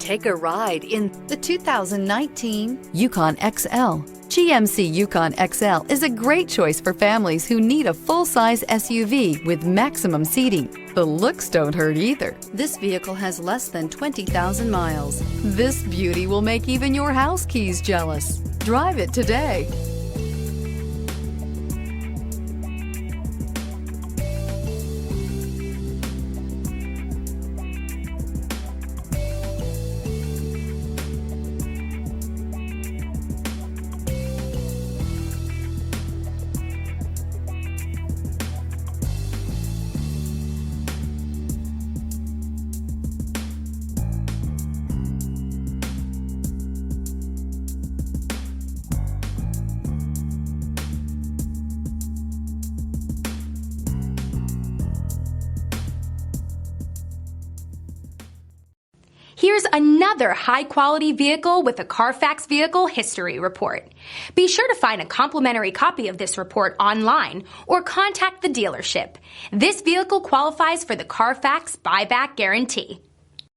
Take a ride in the 2019 Yukon XL. GMC Yukon XL is a great choice for families who need a full-size SUV with maximum seating. The looks don't hurt either. This vehicle has less than 20,000 miles. This beauty will make even your house keys jealous. Drive it today. Here's another high-quality vehicle with a Carfax Vehicle History Report. Be sure to find a complimentary copy of this report online or contact the dealership. This vehicle qualifies for the Carfax Buyback Guarantee.